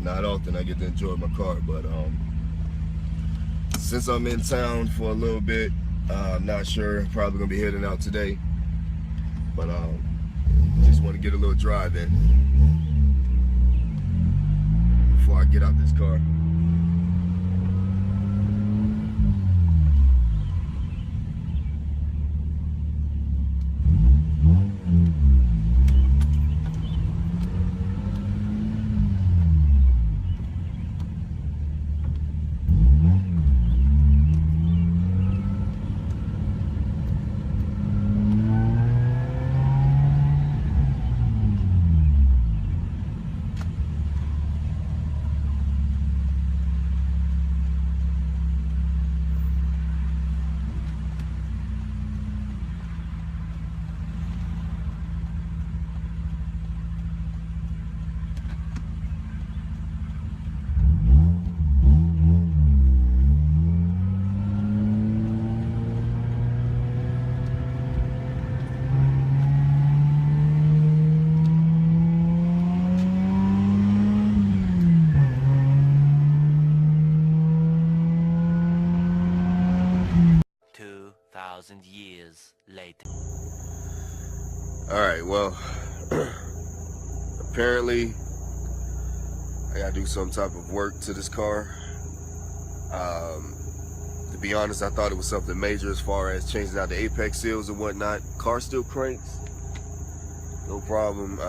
Not often I get to enjoy my car, but since I'm in town for a little bit, I'm not sure. Probably gonna be heading out today, but just want to get a little drive in before I get out this car. Years later. Alright, well, apparently I gotta do some type of work to this car. To be honest, I thought it was something major as far as changing out the apex seals and whatnot. Car still cranks, no problem.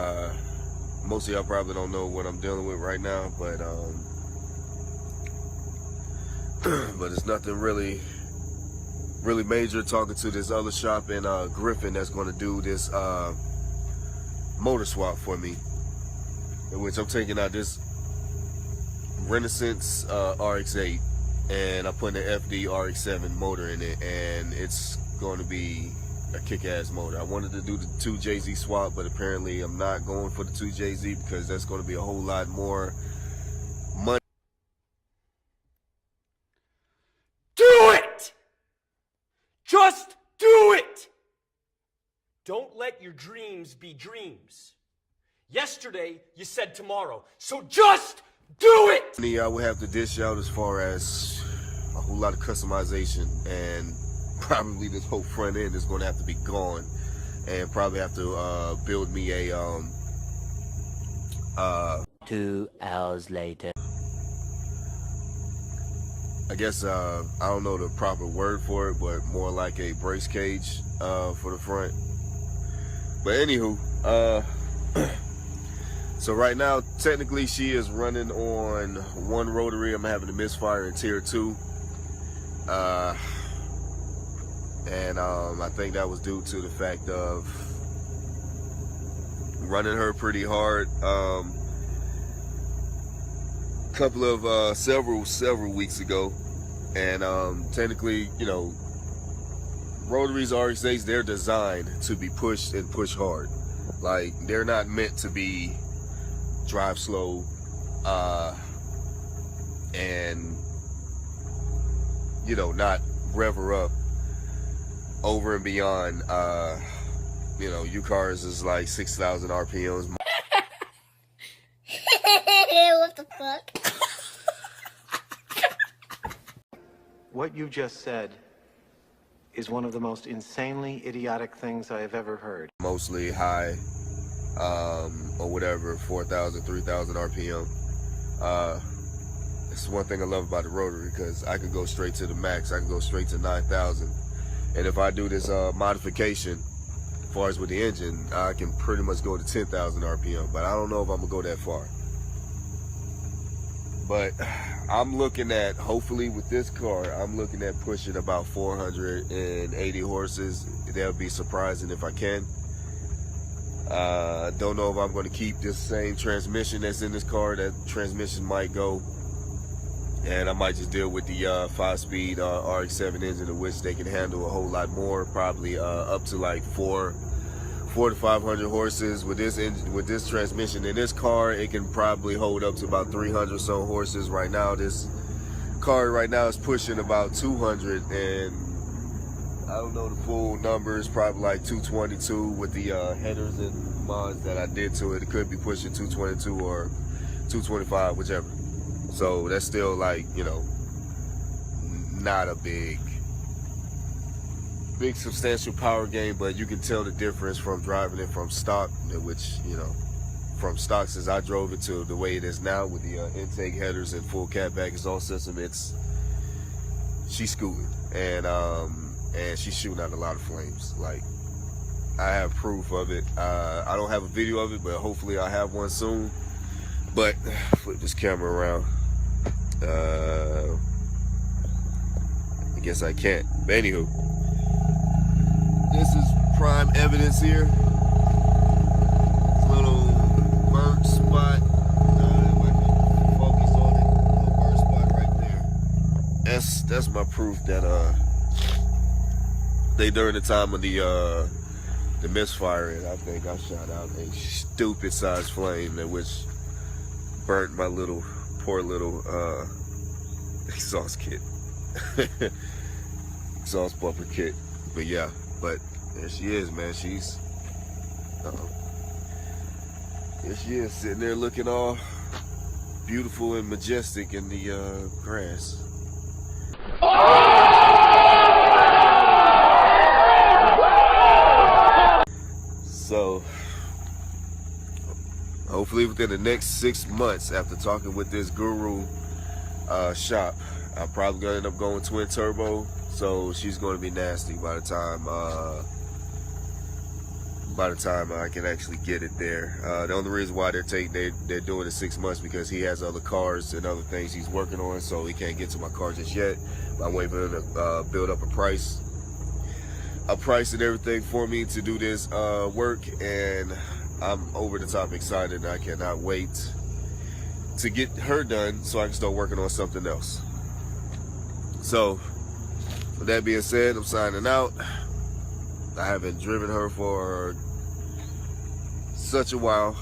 Most of y'all probably don't know what I'm dealing with right now, but but it's nothing really major. Talking to this other shop in Griffin that's going to do this motor swap for me, in which I'm taking out this Renaissance RX8 and I'm putting an FD RX7 motor in it, and it's going to be a kick-ass motor. I wanted to do the 2JZ swap, but apparently I'm not going for the 2JZ because that's going to be a whole lot more money. Do it! Just do it! Don't let your dreams be dreams. Yesterday, you said tomorrow, so just do it! I would have to dish out as far as a whole lot of customization, and probably this whole front end is going to have to be gone, and probably have to build me a 2 hours later. I guess I don't know the proper word for it, but more like a brace cage for the front. But anywho, so right now technically she is running on one rotary. I'm having a misfire in tier 2, and I think that was due to the fact of running her pretty hard couple of several weeks ago, and technically, you know, rotaries RX8s, they're designed to be pushed and push hard. Like, they're not meant to be drive slow and, you know, not rev her up over and beyond. You know, your cars is like 6,000 RPMs. What the fuck? What you just said is one of the most insanely idiotic things I have ever heard. Mostly high, or whatever, 4,000, 3,000 RPM. It's one thing I love about the rotary, because I could go straight to the max. I can go straight to 9,000. And if I do this modification, as far as with the engine, I can pretty much go to 10,000 RPM. But I don't know if I'm gonna go that far. But I'm looking at, hopefully with this car, I'm looking at pushing about 480 horses. That would be surprising if I can. Don't know if I'm going to keep this same transmission that's in this car. That transmission might go, and I might just deal with the 5-speed RX-7 engine, of which they can handle a whole lot more, probably up to like 400 to 500 horses with this engine, with this transmission. In this car, it can probably hold up to about 300 so horses. Right now, this car right now is pushing about 200, and I don't know the full numbers, probably like 222 with the headers and mods that I did to it. It could be pushing 222 or 225, whichever. So that's still like, you know, not a big substantial power gain, but you can tell the difference from driving it from stock, which, you know, from stock since I drove it to the way it is now with the intake headers and full catback exhaust system. She's scooting, and she's shooting out a lot of flames. Like, I have proof of it. I don't have a video of it, but hopefully I'll have one soon. But flip this camera around. I guess I can't. But anywho, this is prime evidence here. It's a little burnt spot. If I can focus on it, a little burnt spot right there. That's my proof that they, during the time of the misfiring, I think I shot out a stupid sized flame that which burnt my poor little exhaust kit. Exhaust bumper kit. But yeah, but there she is, man. She's there she is, sitting there looking all beautiful and majestic in the grass. So hopefully within the next 6 months, after talking with this guru shop, I'm probably gonna end up going twin turbo. So she's gonna be nasty by the time I can actually get it there. The only reason why they're doing it 6 months because he has other cars and other things he's working on, so he can't get to my car just yet. I'm waiting for him to build up a price and everything for me to do this work, and I'm over the top excited. I cannot wait to get her done so I can start working on something else. So with that being said, I'm signing out. I haven't driven her for such a while.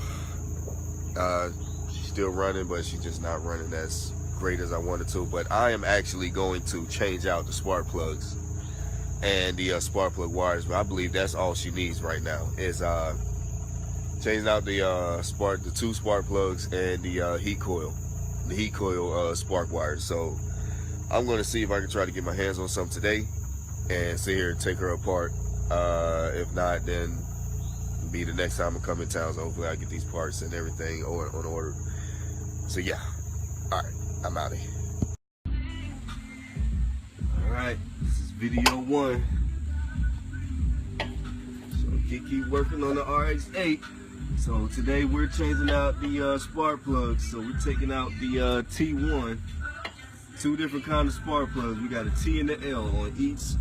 She's still running, but she's just not running as great as I wanted to. But I am actually going to change out the spark plugs and the spark plug wires. But I believe that's all she needs right now is changing out the two spark plugs and the heat coil spark wires. So I'm going to see if I can try to get my hands on some today and sit here and take her apart. If not, then be the next time I come in town. So hopefully I get these parts and everything on order. So yeah, all right, I'm out of here. All right, this is video 1. So keep working on the RX8. So today we're changing out the spark plugs. So we're taking out the T1. 2 different kinds of spark plugs. We got a T and the L on each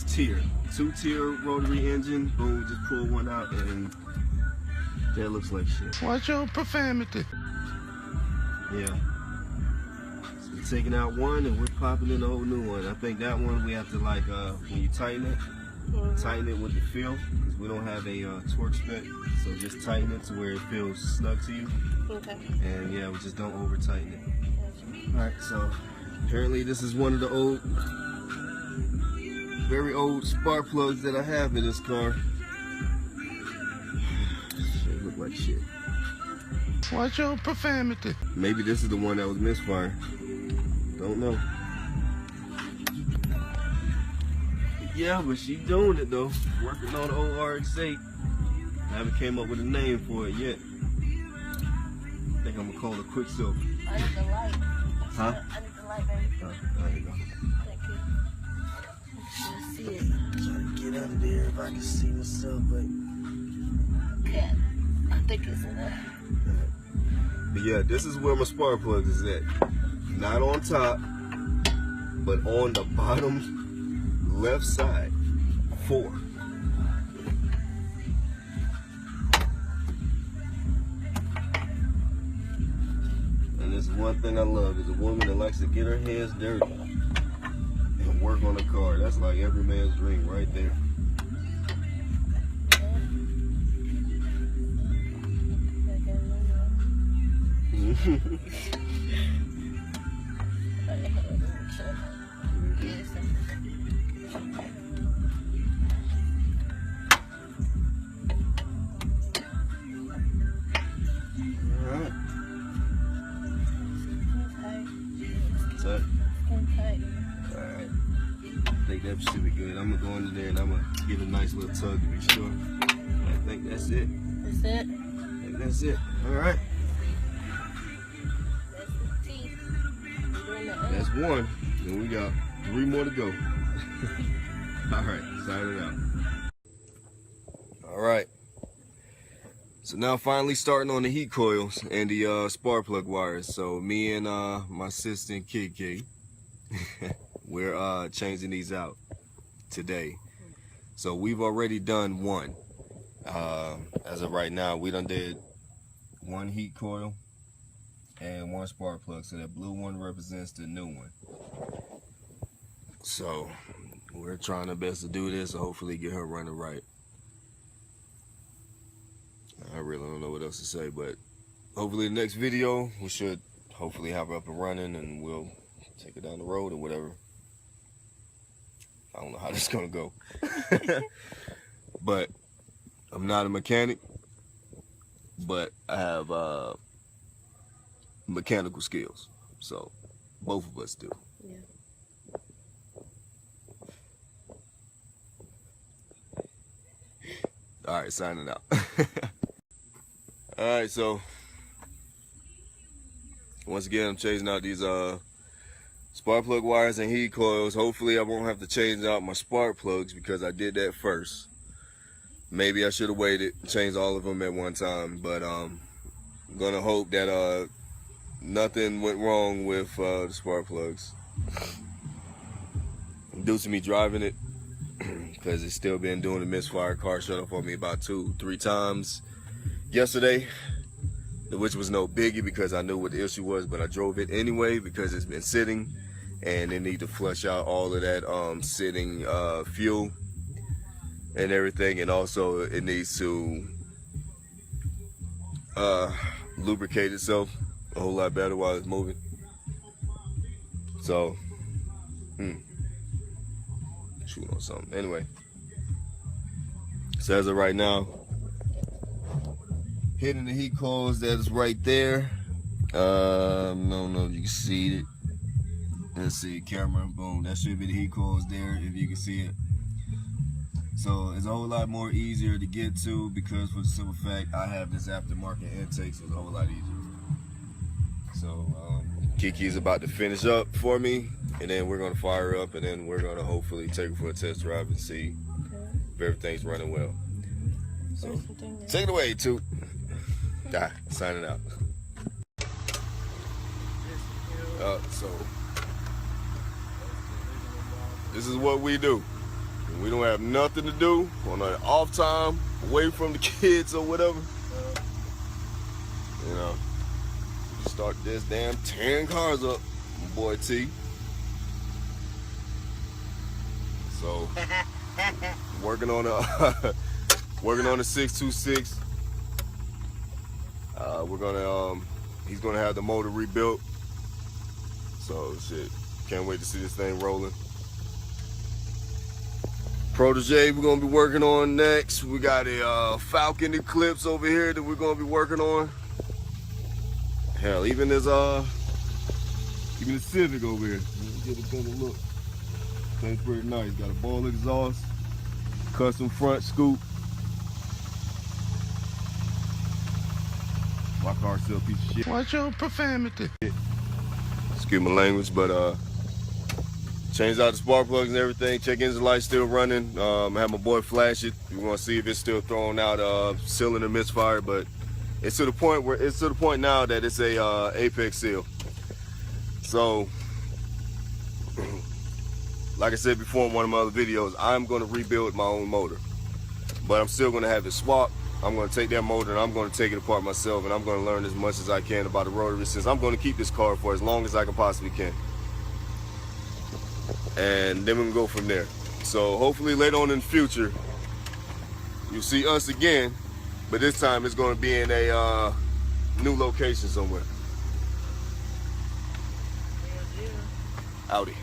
tier. 2-tier rotary engine. Boom, just pull one out and that looks like shit. Watch your profanity. Yeah. So we're taking out one and we're popping in a whole new one. I think that one we have to like when you tighten it with the feel, because we don't have a torque spec. So just tighten it to where it feels snug to you. Okay. And yeah, we just don't over tighten it. Alright, so apparently this is one of the very old spark plugs that I have in this car. Shit look like shit. Watch your profanity. Maybe this is the one that was misfiring. Don't know. Yeah, but she doing it though. Working on the old RX8. I haven't came up with a name for it yet. I think I'm gonna call it Quicksilver. I need the light. Huh? I need the light, baby. There you go. Thank you. Let's see it. Trying to get out of there if I can see myself, but Okay. I think it's enough. But yeah, this is where my spark plug is at. Not on top, but on the bottom left side. 4. And this is one thing I love, is a woman that likes to get her hands dirty and work on a car. That's like every man's dream right there. think that should be good. I'm gonna go into there and I'm gonna give it a nice little tug to be sure. I think that's it. That's it? I think that's it. All right. That's the teeth. That's one. And we got 3 more to go. All right, sign it out. All right. So now finally starting on the heat coils and the spark plug wires. So me and my assistant Kiki, we're changing these out today. So we've already done one. As of right now, we done did 1 heat coil and 1 spark plug. So that blue one represents the new one. So we're trying our best to do this, so hopefully get her running right. I really don't know what else to say, but hopefully the next video we should hopefully have her up and running, and we'll take her down the road or whatever. I don't know how this is gonna go. But I'm not a mechanic, but I have mechanical skills, so both of us do. Yeah. All right, signing out. All right, so once again, I'm changing out these spark plug wires and heat coils. Hopefully I won't have to change out my spark plugs because I did that first. Maybe I should have waited, changed all of them at one time, but I'm gonna hope that nothing went wrong with the spark plugs due to me driving it, because it's still been doing the misfire. Car shut off on me about 2-3 times yesterday, which was no biggie because I knew what the issue was, but I drove it anyway because it's been sitting and they need to flush out all of that sitting fuel and everything, and also it needs to lubricate itself a whole lot better while it's moving. So shoot on something anyway. So as of right now, hitting the heat coils, that is right there. I don't know if you can see it. Let's see, camera, boom. That should be the heat coils there, if you can see it. So it's a whole lot more easier to get to because for the simple fact I have this aftermarket intake, so it's a whole lot easier. So Kiki's about to finish up for me, and then we're gonna fire up, and then we're gonna hopefully take her for a test drive and see if everything's running well. So take it away, Toot. Signing out. So this is what we do. We don't have nothing to do on our off time, away from the kids or whatever. You know, we start this damn tearing cars up, my boy T. So working on a 626. We're gonna he's gonna have the motor rebuilt. So shit, can't wait to see this thing rolling. Protege we're gonna be working on next. We got a Falcon Eclipse over here that we're gonna be working on. Hell, even this Civic over here. Get a better look. Thing's pretty nice. Got a ball exhaust, custom front scoop. My car's still a piece of shit. Watch your profanity. Excuse my language, but changed out the spark plugs and everything. Check engine light still running. Have my boy flash it. We want to see if it's still throwing out cylinder misfire, but it's to the point now that it's a apex seal. So, like I said before in one of my other videos, I'm going to rebuild my own motor, but I'm still going to have it swapped. I'm going to take that motor and I'm going to take it apart myself, and I'm going to learn as much as I can about the rotary, since I'm going to keep this car for as long as I can possibly can. And then we can go from there. So hopefully later on in the future, you'll see us again, but this time it's going to be in a new location somewhere. Audi.